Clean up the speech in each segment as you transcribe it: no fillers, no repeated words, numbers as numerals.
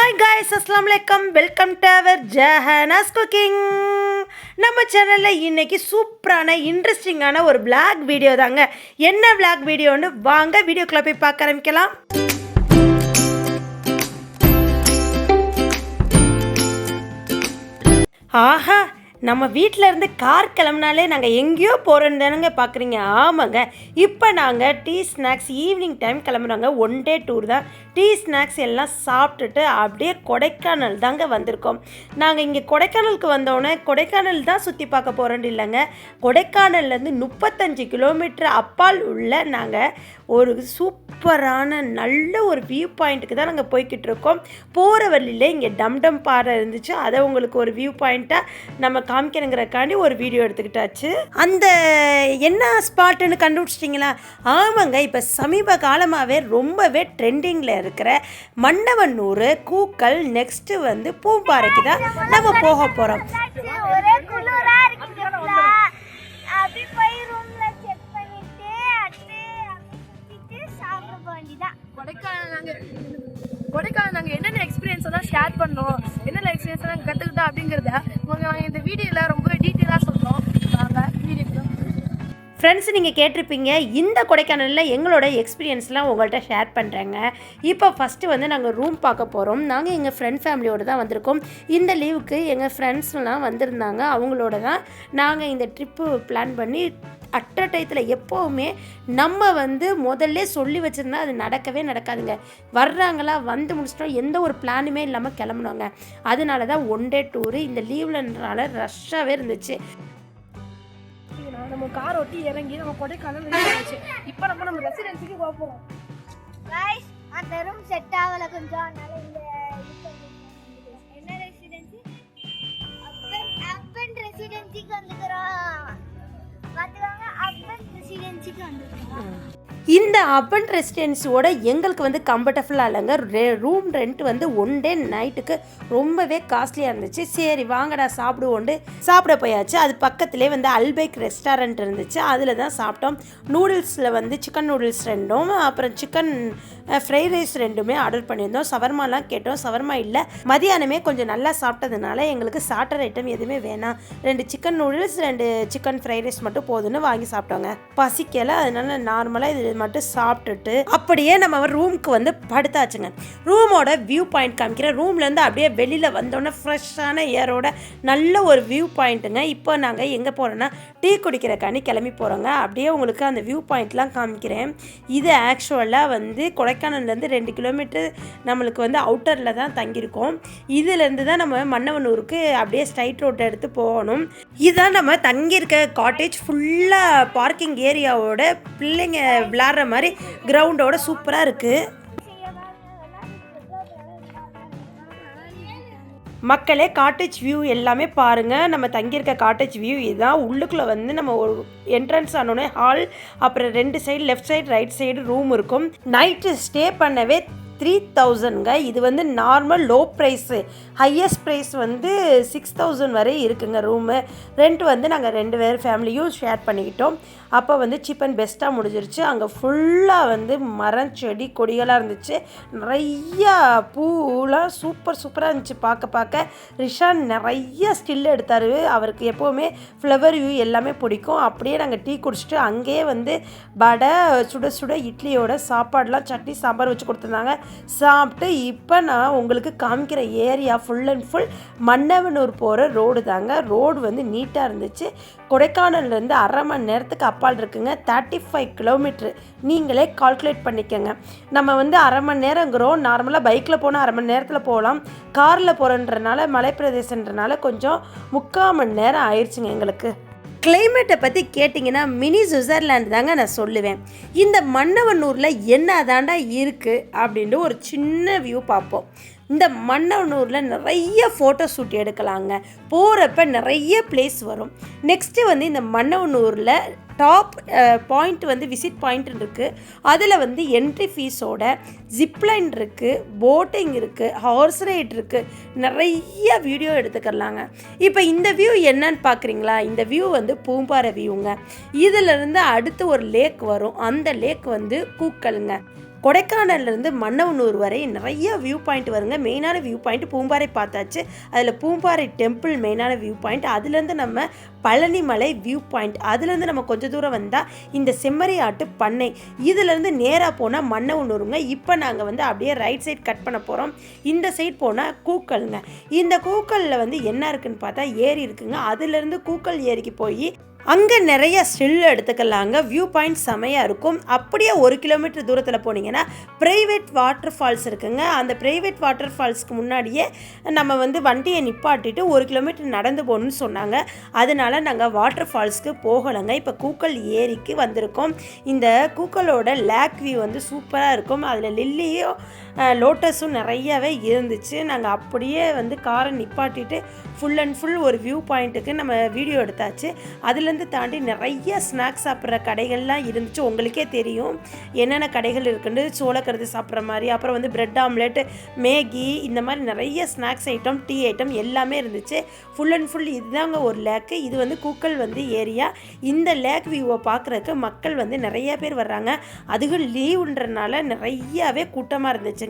Hi guys, Assalamu alaikum. Welcome to our Jahana's Cooking. நம்ம சேனலில் இன்றைக்கி சூப்பரான இன்ட்ரெஸ்டிங்கான ஒரு vlog வீடியோ தாங்க. என்ன vlog வீடியோன்னு வாங்க வீடியோக்குள்ளே போய் பார்க்க ஆரம்பிக்கலாம். ஆஹா, நம்ம வீட்டில் இருந்து கார் கிளம்புனாலே நாங்கள் எங்கேயோ போகிறோன்னு தானுங்க பார்க்குறீங்க. ஆமாங்க, இப்போ நாங்கள் டீ ஸ்நாக்ஸ் ஈவினிங் டைம் கிளம்புறாங்க. ஒன் டே டூர் தான். டீ ஸ்நாக்ஸ் எல்லாம் சாப்பிட்டுட்டு அப்படியே கொடைக்கானல் தாங்க வந்திருக்கோம். நாங்கள் இங்கே கொடைக்கானலுக்கு வந்தோடனே கொடைக்கானல் தான் சுற்றி பார்க்க போகிறோன்னு இல்லைங்க, கொடைக்கானல்லேருந்து 35 கிலோமீட்டர் அப்பால் உள்ள நாங்கள் ஒரு சூப்பரான நல்ல ஒரு வியூ பாயிண்ட்டுக்கு தான் நாங்கள் போய்கிட்டு இருக்கோம். போகிற வழியில் இங்கே டம் பாறை இருந்துச்சு, அதை உங்களுக்கு ஒரு வியூ பாயிண்ட்டாக நம்ம காமிக்கணுங்கிறக்காண்டி ஒரு வீடியோ எடுத்துக்கிட்டாச்சு. அந்த என்ன ஸ்பாட்டுன்னு கண்டுபிடிச்சிட்டிங்களா? ஆமாங்க, இப்போ சமீப காலமாகவே ரொம்பவே ட்ரெண்டிங்கில் இருக்கிற மன்னவனூர் கூக்கல் நெக்ஸ்ட்டு வந்து பூம்பாறைக்கு தான் நம்ம போக போகிறோம். கொடைக்கானல் நாங்கள் என்னென்ன எக்ஸ்பீரியன்ஸை தான் ஷேர் பண்ணோம், என்னென்ன எக்ஸ்பீரியன்ஸை நாங்கள் கற்றுக்கிட்டோம் அப்படிங்கிறத நாங்கள் இந்த வீடியோவில் ரொம்ப டீட்டெயிலாக சொல்கிறோம். ஃப்ரெண்ட்ஸ், நீங்கள் கேட்டிருப்பீங்க, இந்த கொடைக்கானலில் எங்களோட எக்ஸ்பீரியன்ஸ்லாம் உங்கள்கிட்ட ஷேர் பண்ணுறேங்க. இப்போ ஃபஸ்ட்டு வந்து நாங்கள் ரூம் பார்க்க போகிறோம். நாங்கள் எங்கள் ஃப்ரெண்ட் ஃபேமிலியோடு தான் வந்திருக்கோம். இந்த லீவுக்கு எங்கள் ஃப்ரெண்ட்ஸ்லாம் வந்திருந்தாங்க, அவங்களோட தான் நாங்கள் இந்த ட்ரிப்பு பிளான் பண்ணி அட்ட டயத்தில் எப்போவுமே நம்ம வந்து முதல்ல சொல்லி வச்சுருந்தா அது நடக்கவே நடக்காதுங்க. வர்றாங்களா, வந்து முடிச்சிட்டோம், எந்த ஒரு பிளானுமே இல்லாமல் கிளம்புனோங்க. அதனால தான் ஒன் டே டூரு. இந்த லீவ்லனால ரஷ்ஷாகவே இருந்துச்சு. நம்ம கார் ஓட்டி இறங்கி நம்ம கொடைக்கானல் வந்துச்சு. இப்போ நம்ம ரெசிடென்சிக்கு போகிறோம். गाइस அந்த ரூம் செட் ஆகல கொஞ்சம், அதனால இந்த என்ன ரெசிடென்சி அப்பன் ரெசிடென்சிக்கு வந்துக்கிறோம். பாத்துவாங்க, அப்பன் ரெசிடென்சிக்கு வந்துக்கிறோம். இந்த அப்பன் ரெசிடென்சியோட எங்களுக்கு வந்து கம்ஃபர்டபுளாக இல்லைங்க. ரூம் ரெண்ட் வந்து ஒன் டே நைட்டுக்கு ரொம்பவே காஸ்ட்லியாக இருந்துச்சு. சரி வாங்கடா சாப்பிடுவோண்டு சாப்பிட போயாச்சு. அது பக்கத்துலேயே வந்து அல்பைக் ரெஸ்டாரண்ட் இருந்துச்சு, அதில் தான் சாப்பிட்டோம். நூடுல்ஸில் வந்து சிக்கன் நூடுல்ஸ் 2, அப்புறம் சிக்கன் ஃப்ரைட் ரைஸ் 2மே ஆர்டர் பண்ணியிருந்தோம். சவர்மாலாம் கேட்டோம், சவர்மா இல்லை. மதியானமே கொஞ்சம் நல்லா சாப்பிட்டதுனால எங்களுக்கு ஸ்டார்டர் ஐட்டம் எதுவுமே வேணாம், 2 chicken noodles 2 chicken fried rice மட்டும் போதுன்னு வாங்கி சாப்பிட்டோங்க. பசிக்கலை, அதனால நார்மலாக இது மட்டும் சாப்பிட்டுட்டு அப்படியே நம்ம ரூமுக்கு வந்து படுத்தாச்சுங்க. ரூமோட வியூ பாயிண்ட் காமிக்கிறேன். ரூம்லேருந்து அப்படியே வெளியில் வந்தோடனே ஃப்ரெஷ்ஷான ஏரோட நல்ல ஒரு வியூ பாயிண்ட்டுங்க. இப்போ நாங்கள் எங்கே போகிறோன்னா டீ குடிக்கிறக்காண்டி கிளம்பி போகிறோங்க. அப்படியே உங்களுக்கு அந்த வியூ பாயிண்ட்லாம் காமிக்கிறேன். இது ஆக்சுவலாக வந்து கொடைக்கானல்லேருந்து 2 கிலோமீட்டர் நம்மளுக்கு வந்து அவுட்டரில் தான் தங்கியிருக்கோம். இதுலேருந்து தான் நம்ம மன்னவனூருக்கு அப்படியே ஸ்ட்ரைட் ரோட்டை எடுத்து போகணும். இதுதான் நம்ம தங்கியிருக்க காட்டேஜ். ஃபுல்லாக பார்க்கிங் ஏரியாவோட பிள்ளைங்க விளாட்ற மாதிரி கிரவுண்டோட சூப்பராக இருக்குது. மக்களே, காட்டேஜ் வியூ எல்லாமே பாருங்கள். நம்ம தங்கியிருக்க காட்டேஜ் வியூ இதுதான். உள்ளுக்குள்ளே வந்து நம்ம ஒரு என்ட்ரன்ஸ் ஆனோடனே ஹால், அப்புறம் 2 side left side right side room இருக்கும். நைட்டு ஸ்டே பண்ணவே 3000ங்க. இது வந்து normal low price. Highest price வந்து 6000 வரை இருக்குங்க ரூமு. ரெண்ட் வந்து நாங்கள் 2 பேர் ஃபேமிலியும் ஷேர் பண்ணிக்கிட்டோம். அப்போ வந்து சீப் அண்ட் பெஸ்ட்டாக முடிஞ்சிருச்சு. அங்கே ஃபுல்லாக வந்து மரம் செடி கொடிகளாக இருந்துச்சு. நிறையா பூலாம் சூப்பராக இருந்துச்சு பார்க்க. ரிஷான் நிறைய ஸ்டில் எடுத்தார். அவருக்கு எப்போவுமே ஃப்ளவர் வியூ எல்லாமே பிடிக்கும். அப்படியே நாங்கள் டீ குடிச்சிட்டு அங்கேயே வந்து வடை சுட இட்லியோட சாப்பாடெலாம் சட்னி சாம்பார் வச்சு கொடுத்துருந்தாங்க. சாப்பிட்டு இப்போ நான் உங்களுக்கு காமிக்கிற area full and full Mannavanur போகிற ரோடு தாங்க. ரோடு வந்து நீட்டாக இருந்துச்சு. கொடைக்கானல்லேருந்து அரை மணி நேரத்துக்கு அப்பால் இருக்குங்க. 35 கிலோமீட்ரு. நீங்களே கால்குலேட் பண்ணிக்கோங்க. நம்ம வந்து அரை மணி நேரங்கிறோம். நார்மலாக பைக்கில் போனால் அரை மணி நேரத்தில் போகலாம். காரில் போகிறன்றனால மலைப்பிரதேசன்றனால கொஞ்சம் 3/4 மணி நேரம் ஆயிடுச்சுங்க எங்களுக்கு. கிளைமேட்டை பற்றி கேட்டிங்கன்னா மினி சுவிட்சர்லாந்து தாங்க நான் சொல்லுவேன். இந்த மன்னவனூரில் என்ன தாண்டா இருக்குது அப்படின்ட்டு ஒரு சின்ன வியூ பார்ப்போம். இந்த மன்னவனூரில் நிறைய ஃபோட்டோ ஷூட் எடுக்கலாங்க. போகிறப்ப நிறைய பிளேஸ் வரும். நெக்ஸ்ட்டு வந்து இந்த மன்னவனூரில் டாப் பாயிண்ட் வந்து விசிட் பாயிண்ட் இருக்குது. அதில் வந்து என்ட்ரி ஃபீஸோட ஜிப்லைன் இருக்குது, போட்டிங் இருக்குது, ஹார்ஸ் ரைட் இருக்குது. நிறைய வீடியோ எடுத்துக்கலாங்க. இப்போ இந்த வியூ என்னன்னு பார்க்குறீங்களா? இந்த வியூ வந்து பூம்பாறை வியூங்க. இதிலிருந்து அடுத்து ஒரு லேக் வரும். அந்த லேக் வந்து கூக்கலுங்க. கொடைக்கானல்லேருந்து மன்னவனூர் வரை நிறைய வியூ பாயிண்ட் வருங்க. மெயினான வியூ பாயிண்ட் பூம்பாறை பார்த்தாச்சு. அதில் பூம்பாறை டெம்பிள் மெயினான வியூ பாயிண்ட். அதுலேருந்து நம்ம பழனிமலை வியூ பாயிண்ட். அதுலேருந்து நம்ம கொஞ்சம் தூரம் வந்தால் இந்த செம்மறி ஆட்டு பண்ணை. இதுலேருந்து நேராக போனால் மன்னவனூருங்க. இப்போ நாங்கள் வந்து அப்படியே ரைட் சைட் கட் பண்ண போகிறோம். இந்த சைட் போனால் கூக்கல்ங்க. இந்த கூக்கலில் வந்து என்ன இருக்குன்னு பார்த்தா ஏரி இருக்குங்க. அதுலேருந்து கூக்கல் ஏரிக்கு போய் அங்கே நிறைய ஸ்டில் எடுத்துக்கலாங்க. வியூ பாயிண்ட் செமையாக இருக்கும். அப்படியே 1 கிலோமீட்டர் தூரத்தில் போனீங்கன்னா ப்ரைவேட் வாட்டர் ஃபால்ஸ் இருக்குங்க. அந்த ப்ரைவேட் வாட்டர் ஃபால்ஸ்க்கு முன்னாடியே நம்ம வந்து வண்டியை நிப்பாட்டிட்டு 1 கிலோமீட்டர் நடந்து போகணுன்னு சொன்னாங்க. அதனால நாங்கள் வாட்டர் ஃபால்ஸ்க்கு போகலைங்க. இப்போ கூக்கல் ஏரிக்கு வந்திருக்கோம். இந்த கூக்கலோட லேக் வியூ வந்து சூப்பராக இருக்கும். அதில் லில்லியும் லோட்டஸும் நிறையவே இருந்துச்சு. நாங்கள் அப்படியே வந்து காரை நிப்பாட்டிட்டு ஃபுல் அண்ட் ஃபுல் ஒரு வியூ பாயிண்ட்டுக்கு நம்ம வீடியோ எடுத்தாச்சு. அதுலேருந்து தாண்டி நிறைய ஸ்நாக்ஸ் சாப்பிட்ற கடைகள்லாம் இருந்துச்சு. உங்களுக்கே தெரியும் என்னென்ன கடைகள் இருக்குன்னு. சோளக்கருது சாப்பிட்ற மாதிரி, அப்புறம் வந்து பிரெட் ஆம்லெட், மேகி, இந்த மாதிரி நிறைய ஸ்நாக்ஸ் ஐட்டம், டீ ஐட்டம் எல்லாமே இருந்துச்சு. ஃபுல் அண்ட் ஃபுல் இதுதாங்க ஒரு லேக்கு. இது வந்து கூக்கல் வந்து ஏரியா. இந்த லேக் வியூவை பார்க்குறதுக்கு மக்கள் வந்து நிறைய பேர் வர்றாங்க. அதுவும் லீவுன்றனால நிறையாவே கூட்டமாக இருந்துச்சுங்க.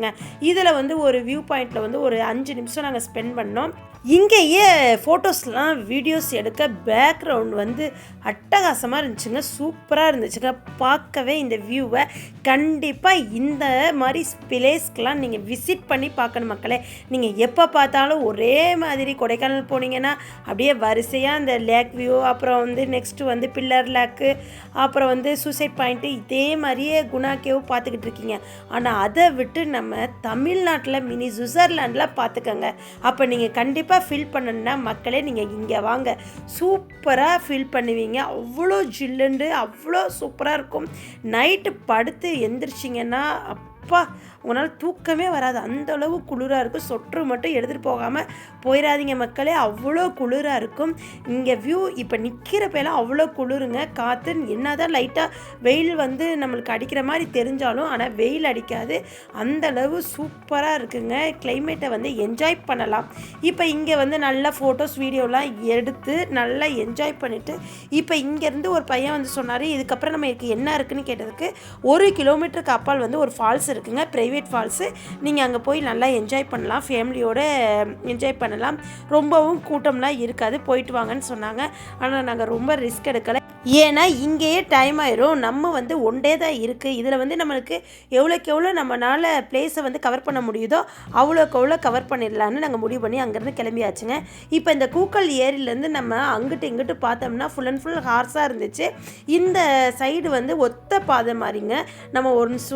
இதில் வந்து ஒரு வியூ பாயிண்டில் வந்து ஒரு 5 நிமிஷம் நாங்கள் ஸ்பெண்ட் பண்ணோம். இங்கேயே ஃபோட்டோஸ்லாம் வீடியோஸ் எடுக்க பேக்ரவுண்ட் வந்து அட்டகாசமாக இருந்துச்சுங்க. சூப்பராக இருந்துச்சுங்க. பார்க்கவே இந்த வியூவை கண்டிப்பாக இந்த மாதிரி பிளேஸ்க்கெலாம் நீங்கள் விசிட் பண்ணி பார்க்கணும் மக்களே. நீங்கள் எப்போ பார்த்தாலும் ஒரே மாதிரி கொடைக்கானல் போனீங்கன்னா அப்படியே வரிசையாக இந்த லேக் வியூ, அப்புறம் வந்து நெக்ஸ்ட்டு வந்து பில்லர் லேக்கு, அப்புறம் வந்து சூசைட் பாயிண்ட்டு, இதே மாதிரியே குணா கேவ் பார்த்துக்கிட்டு இருக்கீங்க. ஆனால் அதை விட்டு நம்ம தமிழ்நாட்டில் மினி சுவிட்சர்லாண்டில் பார்த்துக்கோங்க. அப்போ நீங்கள் கண்டிப்பாக ஃபீல் பண்ணணுன்னா மக்களே நீங்கள் இங்கே வாங்க. சூப்பராக ஃபீல் பண்ணுவீங்க. அவ்வளோ ஜில்லுண்டு அவ்வளோ சூப்பராக இருக்கும். நைட்டு படுத்து எந்திரிச்சிங்கன்னா அப்பா உங்களால் தூக்கமே வராது. அந்தளவு குளிராக இருக்கும். சொற்று மட்டும் எடுத்துகிட்டு போகாமல் போயிடாதீங்க மக்களே. அவ்வளோ குளிராக இருக்கும். இங்கே வியூ இப்போ நிற்கிறப்பெல்லாம் அவ்வளோ குளிருங்க. காற்று என்ன தான் லைட்டாக வெயில் வந்து நம்மளுக்கு அடிக்கிற மாதிரி தெரிஞ்சாலும் ஆனால் வெயில் அடிக்காது. அந்தளவு சூப்பராக இருக்குங்க. கிளைமேட்டை வந்து என்ஜாய் பண்ணலாம். இப்போ இங்கே வந்து நல்லா ஃபோட்டோஸ் வீடியோலாம் எடுத்து நல்லா என்ஜாய் பண்ணிவிட்டு இப்போ இங்கேருந்து ஒரு பையன் வந்து சொன்னார், இதுக்கப்புறம் நம்ம இதுக்கு என்ன இருக்குதுன்னு கேட்டதுக்கு 1 கிலோமீட்டருக்கு அப்பால் வந்து ஒரு ஃபால்ஸ் இருக்குங்க, ப்ரைவேட் ஃபால்ஸு. நீங்கள் அங்கே போய் நல்லா என்ஜாய் பண்ணலாம். ஃபேமிலியோடு என்ஜாய் பண்ணலாம். ரொம்பவும் கூட்டம்லாம் இருக்காது. போயிட்டு வாங்கன்னு சொன்னாங்க. ஆனால் நாங்கள் ரொம்ப ரிஸ்க் எடுக்கலை. ஏன்னா இங்கேயே டைம் ஆயிரும். நம்ம வந்து 1 டே தான் இருக்குது. இதில் வந்து நம்மளுக்கு எவ்வளோக்கு எவ்வளோ நம்மளால் பிளேஸை வந்து கவர் பண்ண முடியுதோ அவ்வளோக்கு எவ்வளோ கவர் பண்ணிடலான்னு நாங்கள் முடிவு பண்ணி அங்கேருந்து கிளம்பியாச்சுங்க. இப்போ இந்த கூக்கல் ஏரியிலேருந்து நம்ம அங்கிட்டு இங்கிட்டு பார்த்தோம்னா ஃபுல் அண்ட் ஃபுல் ஹார்ஸாக இருந்துச்சு. இந்த சைடு வந்து ஒத்த பாதை மாதிரிங்க. நம்ம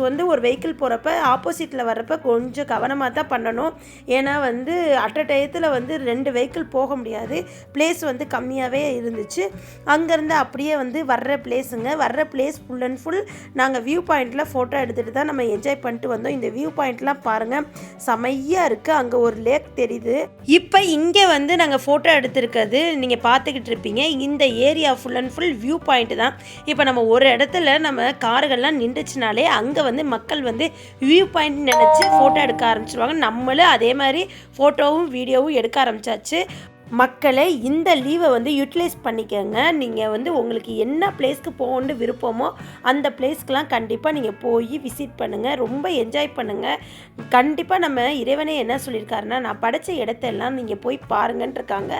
வந்து ஒரு வெஹிக்கிள் போகிறப்ப ஆப்போசிட்டில் வர்றப்ப கொஞ்சம் கவனமாக தான் பண்ணணும். ஏன்னா வந்து அட் அ டயத்தில் வந்து 2 வெஹிக்கிள் போக முடியாது. பிளேஸ் வந்து கம்மியாகவே இருந்துச்சு. அங்கேருந்து அப்படியே வந்து வர்ற பிளேஸ் ஃபுல் அண்ட் ஃபுல் நாங்கள் வியூ பாயிண்டில் ஃபோட்டோ எடுத்துகிட்டு தான் நம்ம என்ஜாய் பண்ணிட்டு வந்தோம். இந்த வியூ பாயிண்ட்லாம் பாருங்கள், செமையாக இருக்குது. அங்கே ஒரு லேக் தெரியுது. இப்போ இங்கே வந்து நாங்கள் ஃபோட்டோ எடுத்துருக்கிறது நீங்கள் பார்த்துக்கிட்டு இருப்பீங்க. இந்த area full and full view point தான். இப்போ நம்ம ஒரு இடத்துல நம்ம கார்கள்லாம் நின்றுச்சுனாலே அங்கே வந்து மக்கள் வந்து வியூ பாயிண்ட் நினச்சி ஃபோட்டோ எடுக்க ஆரம்பிச்சிருவாங்க. நம்மளும் அதே மாதிரி ஃபோட்டோவும் வீடியோவும் எடுக்க ஆரம்பித்தாச்சு. மக்களே இந்த லீவை வந்து யூட்டிலைஸ் பண்ணிக்கோங்க. நீங்கள் வந்து உங்களுக்கு என்ன பிளேஸ்க்கு போகணுன்னு விருப்பமோ அந்த பிளேஸ்க்கெலாம் கண்டிப்பாக நீங்கள் போய் விசிட் பண்ணுங்கள். ரொம்ப என்ஜாய் பண்ணுங்கள். கண்டிப்பாக நம்ம இறைவனே என்ன சொல்லியிருக்காருன்னா, நான் படைச்ச இடத்தெல்லாம் நீங்கள் போய் பாருங்கன்ட்ருக்காங்க.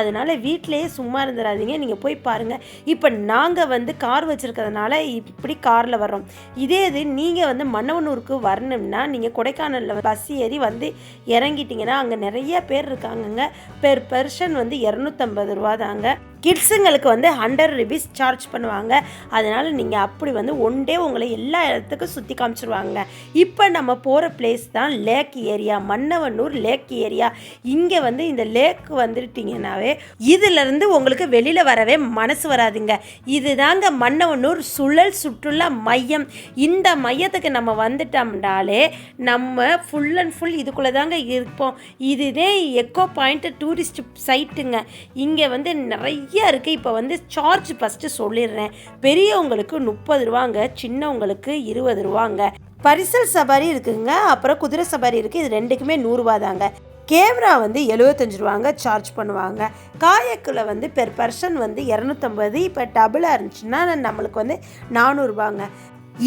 அதனால் வீட்டிலையே சும்மா இருந்துடாதீங்க, நீங்கள் போய் பாருங்கள். இப்போ நாங்கள் வந்து கார் வச்சுருக்கிறதுனால இப்படி காரில் வர்றோம். இதே இது நீங்கள் வந்து மன்னவனூருக்கு வரணும்னா நீங்கள் கொடைக்கானலில் பஸ் ஏறி வந்து இறங்கிட்டிங்கன்னா அங்கே நிறைய பேர் இருக்காங்கங்க. பெர் வந்து 250 ரூபா தாங்க. கிட்ஸுங்களுக்கு வந்து 100 ருபீஸ் சார்ஜ் பண்ணுவாங்க. அதனால் நீங்கள் அப்படி வந்து 1 டே உங்களை எல்லா இடத்துக்கும் சுற்றி காமிச்சிருவாங்க. இப்போ நம்ம போகிற பிளேஸ் தான் லேக் ஏரியா, மன்னவனூர் லேக் ஏரியா. இங்கே வந்து இந்த லேக் வந்துட்டிங்கன்னாவே இதிலேருந்து உங்களுக்கு வெளியில் வரவே மனசு வராதுங்க. இதுதாங்க மன்னவனூர் சுழல் சுற்றுலா மையம். இந்த மையத்துக்கு நம்ம வந்துட்டோம்னாலே நம்ம ஃபுல் அண்ட் ஃபுல் இதுக்குள்ளே தாங்க இருப்போம். இதுதே எக்கோ பாயிண்ட் டூரிஸ்ட் சைட்டுங்க. இங்கே வந்து நிறைய இருக்குது. இப்போ வந்து சார்ஜ் ஃபஸ்ட்டு சொல்லிடுறேன். பெரியவங்களுக்கு 30 ரூபாங்க, சின்னவங்களுக்கு 20 ரூபாங்க. பரிசல் சவாரி இருக்குங்க, அப்புறம் குதிரை சவாரி இருக்குது. இது 2க்குமே 100 ரூபா தாங்க. கேமரா வந்து 75 ரூபாங்க சார்ஜ் பண்ணுவாங்க. காயக்கில் வந்து பெர் பர்சன் வந்து 250. இப்போ டபுளாக இருந்துச்சுன்னா நம்மளுக்கு வந்து 400 ரூபாங்க.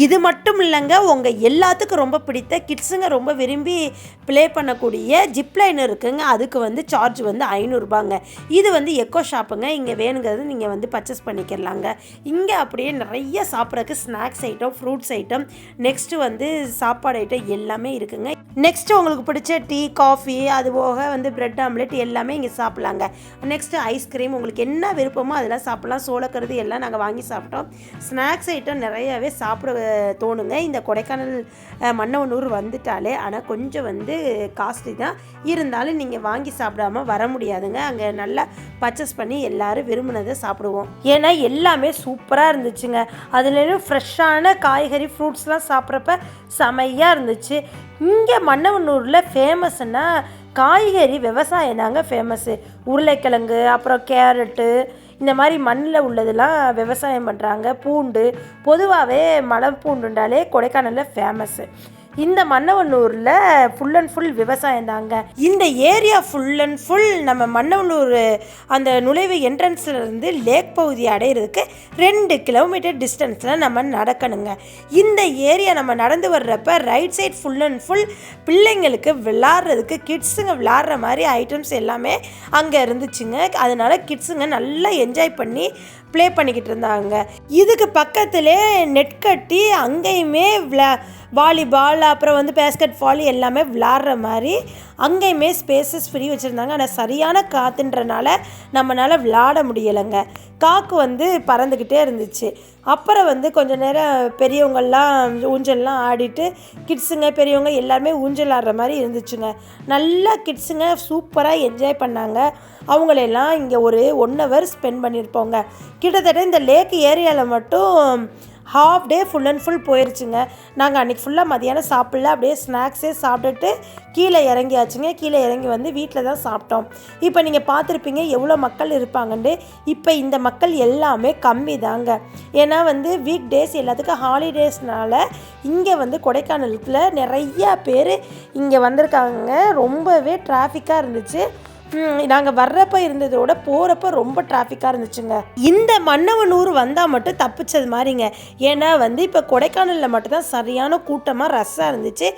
இது மட்டும் இல்லைங்க, உங்கள் எல்லாத்துக்கும் ரொம்ப பிடித்த கிட்ஸுங்க ரொம்ப விரும்பி ப்ளே பண்ணக்கூடிய ஜிப்லைன் இருக்குங்க. அதுக்கு வந்து சார்ஜ் வந்து 500 ரூபாங்க. இது வந்து எக்கோ ஷாப்புங்க. இங்கே வேணுங்கிறது நீங்கள் வந்து பர்ச்சேஸ் பண்ணிக்கிறலாங்க. இங்கே அப்படியே நிறைய சாப்பிட்றதுக்கு snacks item, fruits item, next வந்து சாப்பாடு ஐட்டம் எல்லாமே இருக்குங்க. நெக்ஸ்ட்டு உங்களுக்கு பிடிச்ச டீ, காஃபி, அது போக வந்து பிரெட் ஆம்லெட் எல்லாமே இங்கே சாப்பிட்லாங்க. நெக்ஸ்ட்டு ஐஸ்கிரீம், உங்களுக்கு என்ன விருப்பமோ அதெல்லாம் சாப்பிட்லாம். சோளக்கருது எல்லாம் நாங்கள் வாங்கி சாப்பிட்டோம். ஸ்நாக்ஸ் ஐட்டம் நிறையாவே சாப்பிட தோணுங்க. இந்த கொடைக்கானல் மன்னவனூர் வந்துட்டாலே. ஆனால் கொஞ்சம் வந்து காஸ்ட்லி தான், இருந்தாலும் நீங்கள் வாங்கி சாப்பிடாம வர முடியாதுங்க. அங்கே நல்லா பர்ச்சேஸ் பண்ணி எல்லோரும் விரும்பினதை சாப்பிடுவோம். ஏன்னா எல்லாமே சூப்பராக இருந்துச்சுங்க. அதுலேயும் ஃப்ரெஷ்ஷான காய்கறி, ஃப்ரூட்ஸ்லாம் சாப்பிட்றப்ப செமையாக இருந்துச்சு. இங்கே மன்னவனூரில் ஃபேமஸ்னா காய்கறி விவசாயம் தாங்க ஃபேமஸ்ஸு. உருளைக்கிழங்கு, அப்புறம் கேரட்டு, இந்த மாதிரி மண்ணில் உள்ளதெல்லாம் விவசாயம் பண்ணுறாங்க. பூண்டு, பொதுவாகவே மலை பூண்டுண்டாலே கொடைக்கானலில் ஃபேமஸ்ஸு. இந்த மன்னவனூரில் ஃபுல் அண்ட் ஃபுல் விவசாயம் தாங்க. இந்த ஏரியா ஃபுல் அண்ட் ஃபுல் நம்ம மன்னவனூர் அந்த நுழைவு என்ட்ரன்ஸ்லேருந்து லேக் பகுதி அடையிறதுக்கு 2 கிலோமீட்டர் டிஸ்டன்ஸில் நம்ம நடக்கணுங்க. இந்த ஏரியா நம்ம நடந்து வர்றப்ப right side full and full பிள்ளைங்களுக்கு விளாட்றதுக்கு, கிட்ஸுங்க விளாட்ற மாதிரி ஐட்டம்ஸ் எல்லாமே அங்கே இருந்துச்சுங்க. அதனால் கிட்ஸுங்க நல்லா என்ஜாய் பண்ணி ப்ளே பண்ணிக்கிட்டு இருந்தாங்க. இதுக்கு பக்கத்திலே நெட் கட்டி அங்கேயுமே வாலிபால், அப்புறம் வந்து பேஸ்கெட் பால் எல்லாமே விளாட்ற மாதிரி அங்கேயுமே ஸ்பேசஸ் ஃப்ரீ வச்சுருந்தாங்க. ஆனால் சரியான காற்றுன்றனால நம்மளால் விளாட முடியலைங்க. காக்கு வந்து பறந்துக்கிட்டே இருந்துச்சு. அப்புறம் வந்து கொஞ்சம் நேரம் பெரியவங்கள்லாம் ஊஞ்சல்லாம் ஆடிட்டு, கிட்ஸுங்க பெரியவங்க எல்லாருமே ஊஞ்சல் ஆடுற மாதிரி இருந்துச்சுங்க. நல்லா கிட்ஸுங்க சூப்பராக என்ஜாய் பண்ணாங்க. அவங்களெல்லாம் இங்கே ஒரு 1 hour ஸ்பெண்ட் பண்ணியிருப்போங்க. கிட்டத்தட்ட இந்த லேக் ஏரியாவில் மட்டும் half day full and full போயிடுச்சுங்க. நாங்கள் அன்றைக்கி ஃபுல்லாக மதியானம் சாப்பிடல, அப்படியே ஸ்நாக்ஸே சாப்பிட்டுட்டு கீழே இறங்கியாச்சுங்க. கீழே இறங்கி வந்து வீட்டில் தான் சாப்பிட்டோம். இப்போ நீங்கள் பார்த்துருப்பீங்க எவ்வளோ மக்கள் இருப்பாங்கன்ட்டு. இப்போ இந்த மக்கள் எல்லாமே கம்மி தாங்க. ஏன்னா வந்து வீக் டேஸ் எல்லாத்துக்கும் ஹாலிடேஸ்னால இங்கே வந்து கொடைக்கானலுக்குள்ள நிறையா பேர் இங்கே வந்திருக்காங்க. ரொம்பவே டிராஃபிக்காக இருந்துச்சு. நாங்கள் வர்றப்ப இருந்ததோட போகிறப்ப ரொம்ப டிராஃபிக்காக இருந்துச்சுங்க. இந்த மன்னவனூர் வந்தால் மட்டும் தப்பிச்சது மாதிரிங்க. ஏன்னா வந்து இப்போ கொடைக்கானலில் மட்டும்தான் சரியான கூட்டமாக ரஷ்ஷாக இருந்துச்சு.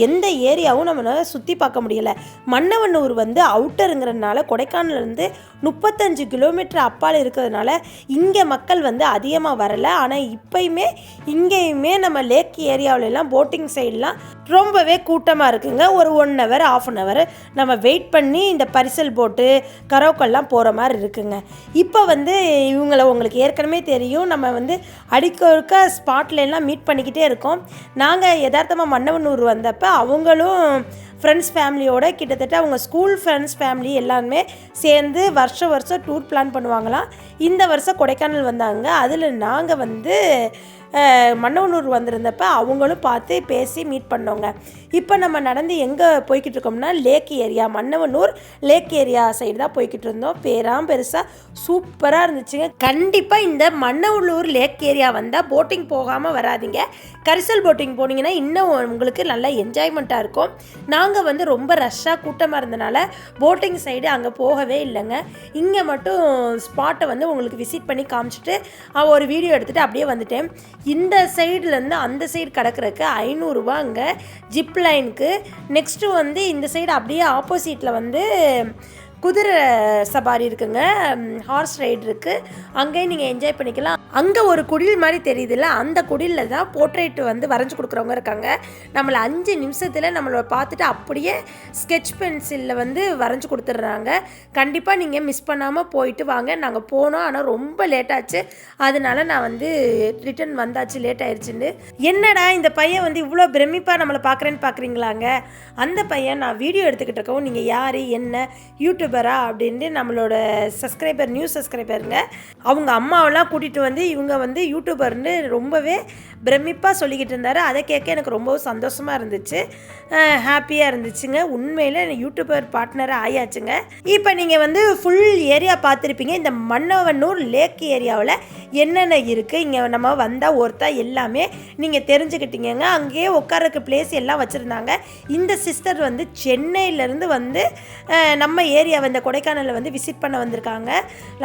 எந்த ஏரியாவும் நம்மளால் சுற்றி பார்க்க முடியலை. மன்னவனூர் வந்து அவுட்டருங்கிறதுனால கொடைக்கானல்லேருந்து 35 கிலோமீட்டர் அப்பால் இருக்கிறதுனால இங்கே மக்கள் வந்து அதிகமாக வரலை. ஆனால் இப்போயுமே இங்கேயுமே நம்ம லேக் ஏரியாவிலலாம் போட்டிங் சைடெலாம் ரொம்பவே கூட்டமாக இருக்குங்க. ஒரு 1 hour, ½ hour நம்ம வெயிட் பண்ணி இந்த பரிசல் போட்டு கரோக்கெல்லாம் போகிற மாதிரி இருக்குங்க. இப்போ வந்து இவங்களை உங்களுக்கு ஏற்கனவே தெரியும், நம்ம வந்து அடிக்கொருக்க ஸ்பாட்லாம் மீட் பண்ணிக்கிட்டே இருக்கோம். நாங்கள் யதார்த்தமாக மன்னவனூர் வந்தப்போ அவங்களும் ஃப்ரெண்ட்ஸ் ஃபேமிலியோட, கிட்டத்தட்ட அவங்க ஸ்கூல் ஃப்ரெண்ட்ஸ் ஃபேமிலி எல்லாருமே சேர்ந்து வருஷம் டூர் பிளான் பண்ணுவாங்களாம். இந்த வருஷம் கொடைக்கானல் வந்தாங்க. அதில் நாங்கள் வந்து மன்னவனூர் வந்திருந்தப்போ அவங்களும் பார்த்து பேசி மீட் பண்ணோங்க. இப்போ நம்ம நடந்து எங்கே போய்கிட்டு இருக்கோம்னா lakh area, Mannavanur lakh area side தான் போய்கிட்டு இருந்தோம். பெருசாக சூப்பராக இருந்துச்சுங்க. கண்டிப்பாக இந்த மன்னவனூர் லேக் ஏரியா வந்தால் போட்டிங் போகாமல் வராதிங்க. கரிசல் போட்டிங் போனீங்கன்னா இன்னும் உங்களுக்கு நல்லா என்ஜாய்மெண்ட்டாக இருக்கும். நாங்கள் வந்து ரொம்ப ரஷ்ஷாக கூட்டமாக இருந்தனால போட்டிங் சைடு அங்கே போகவே இல்லைங்க. இங்கே மட்டும் ஸ்பாட்டை வந்து உங்களுக்கு விசிட் பண்ணி காமிச்சிட்டு ஒரு வீடியோ எடுத்துகிட்டு அப்படியே வந்துட்டேன். இந்த சைட்லேருந்து அந்த சைடு கிடக்கிறதுக்கு 500 ரூபாங்க ஜிப் லைனுக்கு. நெக்ஸ்ட்டு வந்து இந்த சைடு அப்படியே ஆப்போசிட்டில் வந்து குதிரை சவாரி இருக்குங்க, ஹார்ஸ் ரைடு இருக்குது. அங்கேயும் நீங்கள் என்ஜாய் பண்ணிக்கலாம். அங்கே ஒரு குடில் மாதிரி தெரியுதுல்ல, அந்த குடிலில் தான் போர்ட்ரேட் வந்து வரைஞ்சி கொடுக்குறவங்க இருக்காங்க. நம்மளை 5 நிமிஷத்தில் நம்மளை பார்த்துட்டு அப்படியே ஸ்கெட்ச் பென்சிலில் வந்து வரைஞ்சி கொடுத்துட்றாங்க. கண்டிப்பாக நீங்கள் மிஸ் பண்ணாமல் போயிட்டு வாங்க. நாங்கள் போனோம், ஆனால் ரொம்ப லேட்டாச்சு. அதனால நான் வந்து ரிட்டன் வந்தாச்சு, லேட் ஆயிடுச்சுன்னு. என்னடா இந்த பையன் வந்து இவ்வளோ பிரமிப்பாக நம்மளை பார்க்குறேன்னு பார்க்குறீங்களாங்க? அந்த பையன் நான் வீடியோ எடுத்துக்கிட்டு இருக்கவும் நீங்கள் யார், என்ன யூடியூபரா அப்படின்ட்டு நம்மளோட சப்ஸ்கிரைபர், நியூ சப்ஸ்கிரைபருங்க, அவங்க அம்மாவெல்லாம் கூட்டிகிட்டு வந்து இவங்க வந்து யூடியூபர்னு ரொம்பவே பிரமிப்பாக சொல்லிக்கிட்டு இருந்தார். அதை கேட்க எனக்கு ரொம்பவும் சந்தோஷமாக இருந்துச்சு, ஹாப்பியாக இருந்துச்சுங்க. உண்மையில் யூடியூபர் பார்ட்னராக ஆயாச்சுங்க. இப்போ நீங்கள் வந்து ஃபுல் ஏரியா பார்த்துருப்பீங்க. இந்த மன்னவனூர் லேக் ஏரியாவில் என்னென்ன இருக்குது, இங்கே நம்ம வந்தால் ஒருத்தா எல்லாமே நீங்கள் தெரிஞ்சுக்கிட்டீங்க. அங்கேயே உட்காரக்கு பிளேஸ் எல்லாம் வச்சுருந்தாங்க. இந்த சிஸ்டர் வந்து சென்னையிலேருந்து வந்து நம்ம ஏரியாவை இந்த கொடைக்கானலில் வந்து விசிட் பண்ண வந்திருக்காங்க.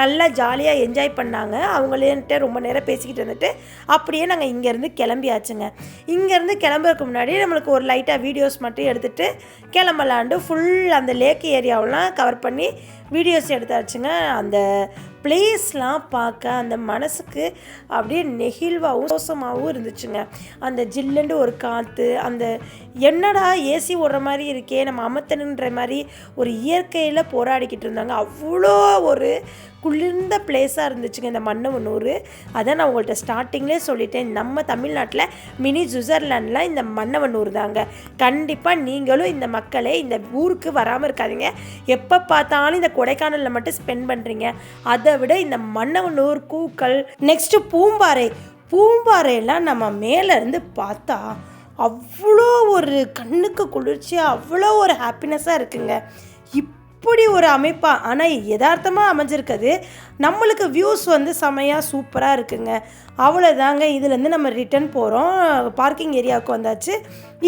நல்லா ஜாலியாக என்ஜாய் பண்ணாங்க. அவங்களேன்ட்டு ரொம்ப நேரம் பேசிக்கிட்டு இருந்துட்டு அப்படியே நாங்கள் இங்கேருந்து கிளம்பியாச்சுங்க. இங்கேருந்து கிளம்புறதுக்கு முன்னாடி நம்மளுக்கு ஒரு லைட்டாக வீடியோஸ் மட்டும் எடுத்துகிட்டு கிளம்பலான்ட்டு ஃபுல் அந்த லேக் ஏரியாவெலாம் கவர் பண்ணி வீடியோஸ் எடுத்தாச்சுங்க. அந்த பிளேஸ்லாம் பார்க்க அந்த மனசுக்கு அப்படியே நெகிழ்வாகவும் சோசமாகவும் இருந்துச்சுங்க. அந்த ஜில்லுண்டு ஒரு காற்று, அந்த என்னடா ஏசி ஓடுற மாதிரி இருக்கே நம்ம அமர்த்தணுன்ற மாதிரி ஒரு இயற்கையில் போராடிக்கிட்டு இருந்தாங்க. அவ்வளோ ஒரு குளிர்ந்த பிளேஸாக இருந்துச்சுங்க இந்த மன்னவனூர். அதான் நான் உங்கள்கிட்ட ஸ்டார்டிங்லேயே சொல்லிட்டேன், நம்ம தமிழ்நாட்டில் மினி சுவிட்சர்லாண்டில் இந்த மன்னவனூர் தாங்க. கண்டிப்பாக நீங்களும் இந்த மக்களே இந்த ஊருக்கு வராமல் இருக்காதீங்க. எப்போ பார்த்தாலும் இந்த கொடைக்கானலில் மட்டும் ஸ்பெண்ட் பண்ணுறீங்க. அதை விட இந்த மன்னவனூர், கூக்கல், நெக்ஸ்ட்டு பூம்பாறையெல்லாம் நம்ம மேலேருந்து பார்த்தா அவ்வளோ ஒரு கண்ணுக்கு குளிர்ச்சியாக அவ்வளோ ஒரு ஹாப்பினஸ்ஸாக இருக்குங்க. இப்படி ஒரு அமைப்பாக ஆனால் யதார்த்தமாக அமைஞ்சிருக்குது. நம்மளுக்கு வியூஸ் வந்து செமையாக சூப்பராக இருக்குங்க. அவ்வளோதாங்க. இதுலேருந்து நம்ம ரிட்டன் போகிறோம். பார்க்கிங் ஏரியாவுக்கு வந்தாச்சு.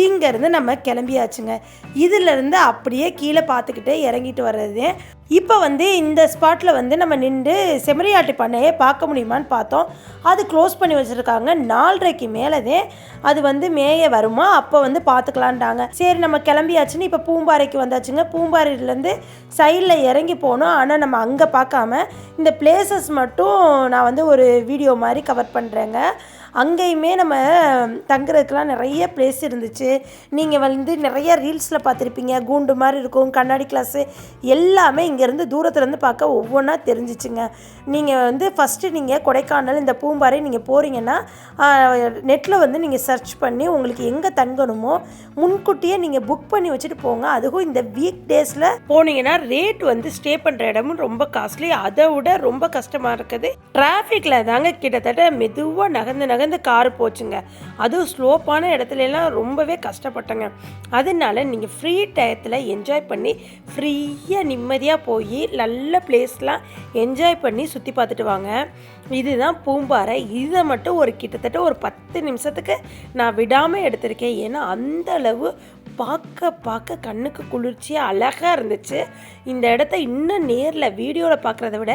இங்கேருந்து நம்ம கிளம்பியாச்சுங்க. இதிலேருந்து அப்படியே கீழே பார்த்துக்கிட்டே இறங்கிட்டு வர்றது. இப்போ வந்து இந்த ஸ்பாட்டில் வந்து நம்ம நின்று செம்மறியாட்டு பண்ணையை பார்க்க முடியுமான்னு பார்த்தோம். அது க்ளோஸ் பண்ணி வச்சுருக்காங்க. 4:30க்கு மேலதே அது வந்து மேய வருமா, அப்போ வந்து பார்த்துக்கலான்ட்டாங்க. சரி நம்ம கிளம்பியாச்சுன்னு இப்போ பூம்பாறைக்கு வந்தாச்சுங்க. பூம்பாறையிலேருந்து சைடில் இறங்கி போனோம். ஆனால் நம்ம அங்கே பார்க்காம இந்த பிளேசஸ் மட்டும் நான் வந்து ஒரு வீடியோ மாதிரி கவர் பண்ணுறேங்க. அங்கேயுமே நம்ம தங்குறதுக்கெலாம் நிறைய பிளேஸ் இருந்துச்சு. நீங்கள் வந்து நிறைய ரீல்ஸில் பார்த்துருப்பீங்க. கூண்டு மாதிரி இருக்கும், கண்ணாடி கிளாஸு எல்லாமே இங்கேருந்து தூரத்துலேருந்து பார்க்க ஒவ்வொன்றா தெரிஞ்சிச்சுங்க. நீங்கள் வந்து ஃபஸ்ட்டு நீங்கள் கொடைக்கானல் இந்த பூம்பாறை நீங்கள் போகிறீங்கன்னா நெட்டில் வந்து நீங்கள் சர்ச் பண்ணி உங்களுக்கு எங்கே தங்கணுமோ முன்கூட்டியே நீங்கள் புக் பண்ணி வச்சுட்டு போங்க. அதுவும் இந்த வீக் டேஸில் போனீங்கன்னா ரேட் வந்து ஸ்டே பண்ணுற இடமும் ரொம்ப காஸ்ட்லி. அதை விட ரொம்ப கஷ்டமாக இருக்குது. டிராஃபிக்கில் தாங்க கிட்டத்தட்ட மெதுவாக நகர்ந்து கார் போச்சுங்க. அதுவும் ஸ்லோப்பான இடத்துலலாம் ரொம்பவே கஷ்டப்பட்டங்க. அதனால நீங்கள் ஃப்ரீ டயத்தில் என்ஜாய் பண்ணி ஃப்ரீயாக நிம்மதியாக போய் நல்ல பிளேஸ்லாம் என்ஜாய் பண்ணி சுற்றி பார்த்துட்டு வாங்க. இதுதான் பூம்பாறை. இதை மட்டும் ஒரு கிட்டத்தட்ட ஒரு 10 நிமிஷத்துக்கு நான் விடாமல் எடுத்திருக்கேன். ஏன்னா அந்த அளவு பார்க்க கண்ணுக்கு குளிர்ச்சியாக அழகாக இருந்துச்சு. இந்த இடத்த இன்னும் நேரில் வீடியோவில் பார்க்குறத விட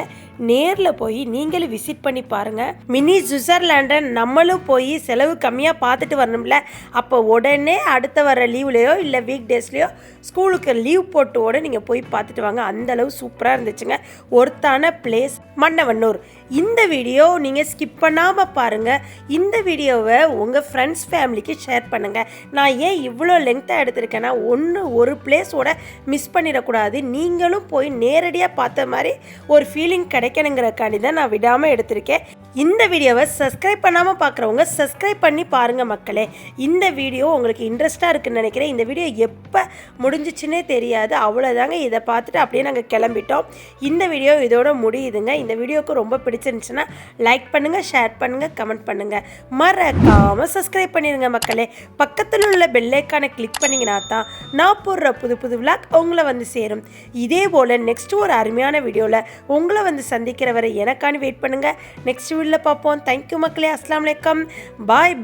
நேரில் போய் நீங்களும் விசிட் பண்ணி பாருங்கள். மினி சுவிட்சர்லாண்டை நம்மளும் போய் செலவு கம்மியாக பார்த்துட்டு வரணும்ல. அப்போ உடனே அடுத்த வர லீவ்லேயோ இல்லை வீக் டேஸ்லேயோ ஸ்கூலுக்கு லீவ் போட்டு நீங்கள் போய் பார்த்துட்டு வாங்க. அந்தளவு சூப்பராக இருந்துச்சுங்க. ஒருத்தான பிளேஸ் மன்னவனூர். இந்த வீடியோ நீங்கள் ஸ்கிப் பண்ணாமல் பாருங்கள். இந்த வீடியோவை உங்கள் ஃப்ரெண்ட்ஸ் ஃபேமிலிக்கு ஷேர் பண்ணுங்கள். நான் ஏன் இவ்வளோ லெங்க்த்தாக எடுத்திருக்கேன்னா ஒரு பிளேஸோட மிஸ் பண்ணிடக்கூடாது. நீங்களும் போய் நேரடியாக பார்த்த மாதிரி ஒரு ஃபீலிங் கிடைக்கணுங்கிறக்காண்டி தான் நான் விடாமல் எடுத்திருக்கேன். இந்த வீடியோவை சப்ஸ்கிரைப் பண்ணாமல் பார்க்குறவங்க சப்ஸ்கிரைப் பண்ணி பாருங்கள் மக்களே. இந்த வீடியோ உங்களுக்கு இன்ட்ரெஸ்ட்டாக இருக்குன்னு நினைக்கிறேன். இந்த வீடியோ எப்போ முடிஞ்சிச்சுன்னே தெரியாது. அவ்வளோதாங்க. இதை பார்த்துட்டு அப்படியே நாங்கள் கிளம்பிட்டோம். இந்த வீடியோ இதோட முடியுதுங்க. இந்த வீடியோவுக்கு ரொம்ப பிடிச்சிருந்துச்சுன்னா லைக் பண்ணுங்கள், ஷேர் பண்ணுங்கள், கமெண்ட் பண்ணுங்கள். மறக்காமல் சப்ஸ்கிரைப் பண்ணிடுங்க மக்களே. பக்கத்தில் உள்ள பெல் ஐக்கானை கிளிக் பண்ணிங்கன்னா தான் நான் போடுற புது விளாக் உங்களை வந்து சேரும். இதே போல் நெக்ஸ்ட் ஒரு அருமையான வீடியோவில் உங்களை வந்து சந்திக்கிற வரை எனக்கான வெயிட் பண்ணுங்கள். நெக்ஸ்ட் வீடியோவில் பார்ப்போம். தேங்க்யூ மக்களே. அஸ்ஸலாமு அலைக்கும். பாய்.